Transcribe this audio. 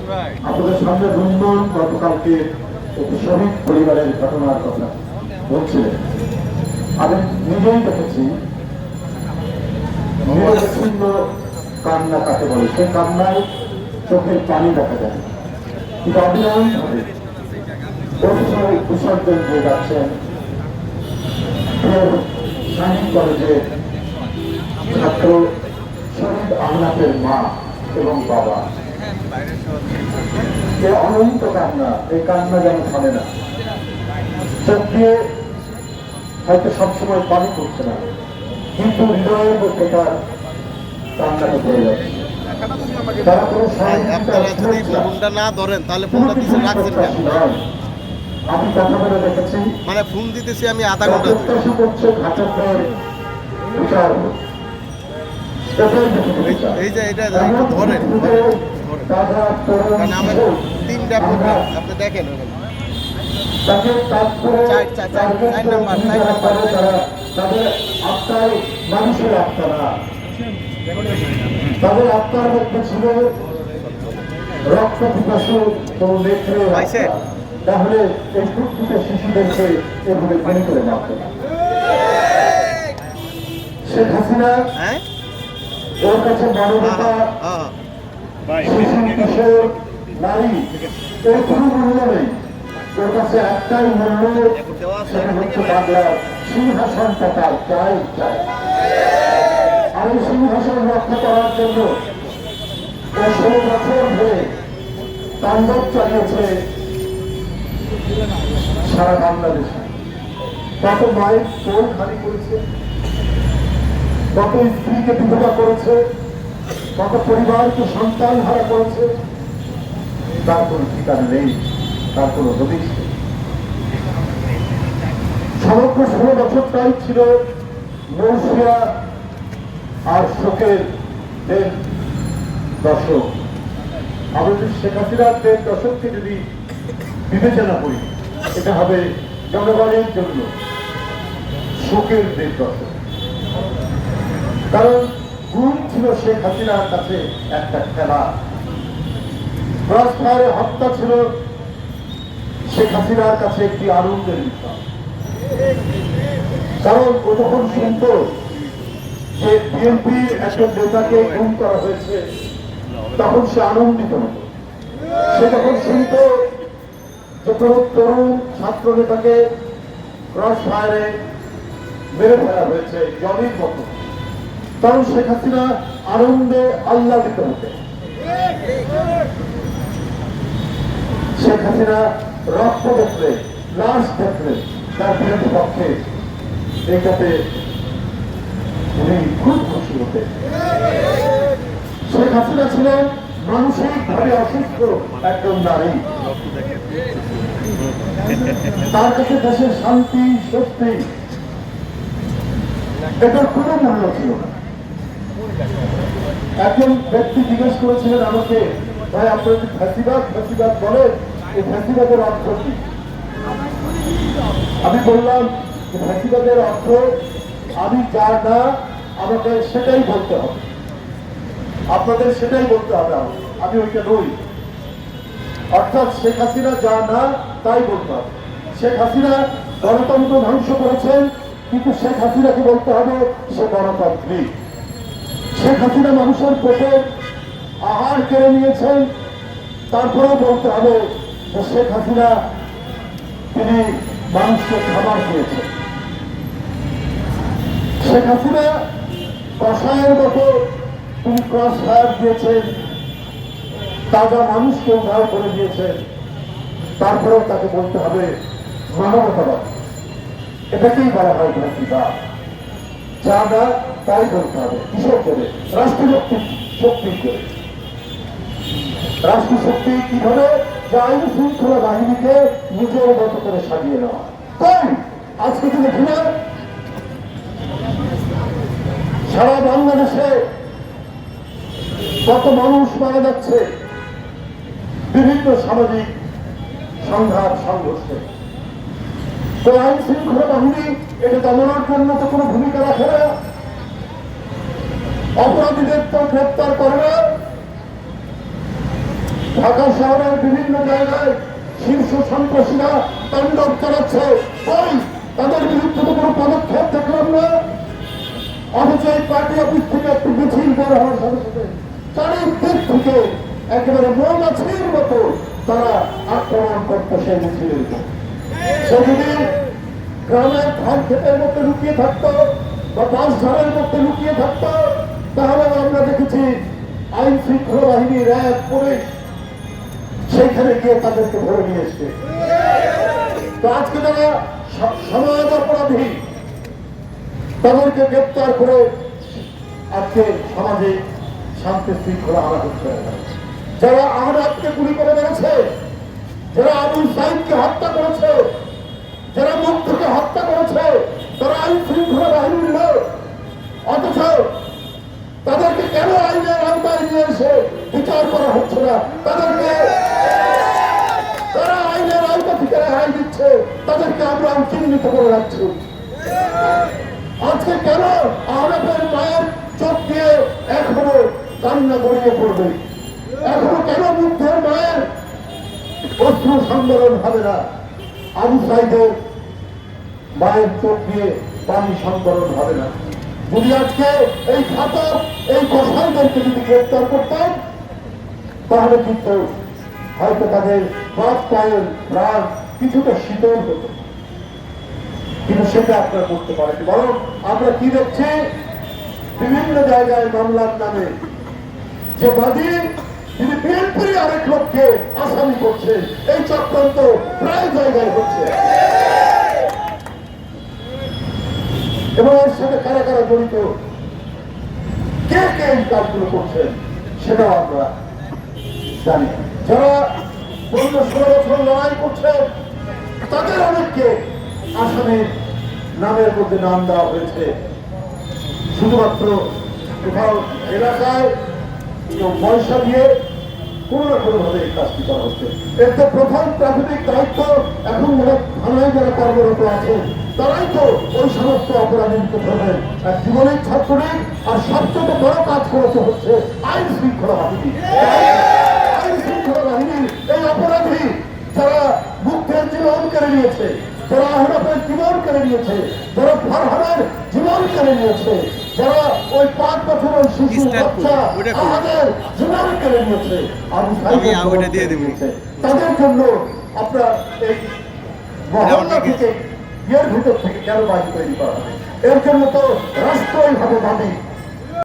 আপনাদের সামনে রুম্মান গতকালকে একটি শহীদ পরিবারের ঘটনার কথা বলছিলেন। আমি নিজেই দেখেছি নিরবিচ্ছিন্ন কান্না কাকে বলে, সে কান্নায় চোখের পানি দেখা যায়, কিন্তু অবিরামভাবে বিসর্জন দিয়ে যাচ্ছেন শাহীন কলেজের ছাত্র শহীদ আহনাফের মা এবং বাবা। এ অনন্ত কান্না, এই কান্না যেন থামে না। চোখ দিয়ে হয়তো সবসময় পানি করছে না, কিন্তু হৃদয়ের মধ্যে তার কান্নাটা পড়ে যাচ্ছে। তারা কোনো ফোনটা না ধরেন তাহলে ফোনটা দিতে রাখছেন কেন? আমি কথা বলে দেখেছি, মানে ফোন দিতেছি আমি আধা ঘন্টা প্রত্যাশা করছে ঘাতকদের বিচার। এই যে এটা একটু ধরেন, কারণ আমার 3টা প্রোগ্রাম আপনি দেখেন চার নাম্বার তাদের আত্মার মানুষের আত্মা না, তাদের আত্মার মধ্যে ছিল রক্ত পিপাসু কোন নেত্রে। তাহলে এই প্রকৃত শিশুদেরকে এভাবে গুলি করে মারত না। শেখ হাসিনা ওর কাছে মানবতা, শিশু, কিশোর, নারী এর কোনো মূল্য নেই। ওর কাছে একটাই মূল্য, সেটা হচ্ছে বাংলার সিংহাসন পাতার চাই চাই। আর এই সিংহাসন রক্ষা করার জন্য ও 16 বছর ধরে তাণ্ডব চালিয়েছে সারা বাংলাদেশে। কত মায়ের কোল খালি করেছে, কত স্ত্রীকে বিধবা করেছে, কত পরিবারকে সন্তান হারা করেছে, তার কোন ঠিকানা নেই, তার কোন হদিশ নেই। সমগ্র 16 বছরটাই ছিল মৌসিয়া আর শোকের 1.5 দশক। আমাদের শেখ হাসিনার 1.5 দশককে যদি বিবেচনা করি, এটা হবে জনগণের জন্য শোকের 1.5 দশক। কারণ গুম ছিল শেখ হাসিনার কাছে একটা খেলা, ক্রসফায়ারে হত্যা ছিল শেখ হাসিনার কাছে একটি আনন্দের বিষয়। কারণ ও যখন শুনত যে বিএনপির একজন নেতাকে গুম করা হয়েছে, তখন সে আনন্দিত হতো। সে যখন শুনত যে কোনো তরুণ ছাত্র নেতাকে ক্রসফায়ারে মেরে ফেলা হয়েছে জনির মতো, তখন শেখ হাসিনা আনন্দে আহ্লাদিত হতেন। শেখ হাসিনা রক্ত দেখলে, লাশ দেখলে তার বিরোধী পক্ষে এটাতে উনি খুব খুশি হতেন। শেখ হাসিনা ছিলেন মানসিকভাবে অসুস্থ একজন নারী। তার কাছে দেশের শান্তি, শক্তি এটার কোনো মূল্য ছিল না। একজন ব্যক্তি জিজ্ঞেস করেছিলেন আমাকে, ভাই আপনার যে ফ্যাসিবাদ ফ্যাসিবাদ বলেন, এই ফ্যাসিবাদের অর্থ কি? আমি বললাম যে ফ্যাসিবাদের অর্থ আমি যা না আমাকে সেটাই বলতে হবে, আপনাদের সেটাই বলতে হবে, আমি ওইটা নই। অর্থাৎ শেখ হাসিনা যা না তাই বলতে হবে। শেখ হাসিনা গণতন্ত্র ধ্বংস করেছেন, কিন্তু শেখ হাসিনাকে বলতে হবে সে গণতান্ত্রিক। শেখ হাসিনা মানুষের পেটে আহার কেড়ে নিয়েছেন, তারপরেও বলতে হবে যে শেখ হাসিনা তিনি মানুষকে খাবার দিয়েছেন। শেখ হাসিনা কষায়ের মতো তিনি ক্রসফায়ার দিয়েছেন, তাজা মানুষকে উদ্ধার করে দিয়েছেন, তারপরেও তাকে বলতে হবে মানবতাবাদ। এটাকেই বলা হয় ফ্যাসিবাদ। যা না তাই বলতে হবে। কিসের করে? রাষ্ট্রীয় শক্তি করে। রাষ্ট্রীয় শক্তি কিভাবে? যে আইন শৃঙ্খলা বাহিনীকে নিজের মতো করে সাজিয়ে নেওয়া। তাই আজকে তুমি দেখি না সারা বাংলাদেশে কত মানুষ মারা যাচ্ছে বিভিন্ন সামাজিক সংঘাত সংঘর্ষে। তো আইন শৃঙ্খলা বাহিনী এটা দমনের জন্য তো কোনো ভূমিকা রাখে না, অপরাধীদের তো গ্রেপ্তার করে না। ঢাকা শহরের বিভিন্ন জায়গায় শীর্ষ সন্ত্রাসীরা তাণ্ডব চালাচ্ছে, ওই তাদের বিরুদ্ধে তো কোনো পদক্ষেপ দেখলাম না। অথচ এই পার্টি অফিস থেকে একটু মিছিল বের হওয়ার সাথে সাথে চারিদিক থেকে একেবারে মৌমাছির মতো তারা আক্রমণ করতো সেই মিছিলের উপর। সে যদি গ্রামের ধান ক্ষেতের মধ্যে লুকিয়ে থাকতো বা বাঁশঝাড়ের মধ্যে লুকিয়ে থাকতো, তাহলে আমরা দেখেছি আইন শৃঙ্খলা বাহিনী, র্যাব, পুলিশ সেইখানে গিয়ে তাদেরকে ধরে নিয়ে এসছে। তো আজকে যারা সমাজ অপরাধী তাদেরকে গ্রেপ্তার করে আজকে সমাজে শান্তি শৃঙ্খলা আনা হচ্ছে। যারা আহনাদকে গুলি করে মেরেছে, যারা আবুল সাইদকে হত্যা করেছে, যারা মুগ্ধকে হত্যা করেছে, তারা আইন শৃঙ্খলা বাহিনীর লোক। অথচ তাদেরকে কেন আইনের আওতায় নিয়ে এসে বিচার করা হচ্ছে না? তাদেরকে তারা আইনের আওতা থেকে রেহাই দিচ্ছে, তাদেরকে আমরা চিহ্নিত করে রাখছি। আজকে কেন আহনাদের মায়ের চোখ দিয়ে এখনো কান্না গড়িয়ে পড়বে? এখনো কেন মুগ্ধের মায়ের অশ্রু সংবরণ হবে না? আবু সাইদের মায়ের চোখ দিয়ে পানি সংবরণ হবে না? যদি আজকে এই ঘাতক, এই কসাইদেরকে যদি গ্রেপ্তার করতাম, তাহলে কিন্তু হয়তো তাদের বাদ পায়ের প্রাণ কিছুটা শীতল হতো। কিন্তু সেটা আপনারা করতে পারেন। বরং আমরা কি দেখছি, বিভিন্ন জায়গায় মামলার নামে যে বাদী তিনি বিএনপির আরেক লোককে আসামি করছে, এই চক্রান্ত প্রায় জায়গায় হচ্ছে। এবং এর সাথে কারা কারা জড়িত, কে কে এই কাজগুলো করছেন, সেটাও আমরা জানি। যারা 15-16 বছর লড়াই করছেন, তাদের অনেককে আসামির নামের মধ্যে নাম দেওয়া হয়েছে। শুধুমাত্র কোথাও এলাকায় কেউ পয়সা দিয়ে কোনো না কোনো ভাবে এই কাজটি করা হচ্ছে। এর তো প্রথম প্রাথমিক দায়িত্ব এখন যারা থানায় যারা কর্মরত আছেন, তারাই তো ওই সমস্ত অপরাধীকে ধরবেন। এক জীবনের ছাত্রলীগ আর সবচেয়ে বড় কাজ করেছে হচ্ছে আইন শৃঙ্খলা বাহিনী। আইন শৃঙ্খলা বাহিনীর এই অপরাধী যারা মুগ্ধের জীবন কেড়ে নিয়েছে, যারা আহনাফের জীবন কেড়ে নিয়েছে, যারা ফারহানের জীবন কেড়ে নিয়েছে, যারা ওই 5 বছরের শিশু বাচ্চা আমাদের জীবন কেড়ে নিয়েছে, তাদের জন্য আপনার এই মহল্লা থেকে এর ভিতর থেকে কেন বাড়ি তৈরি করা হবে? এর জন্য তো রাষ্ট্রই হবে দাবি।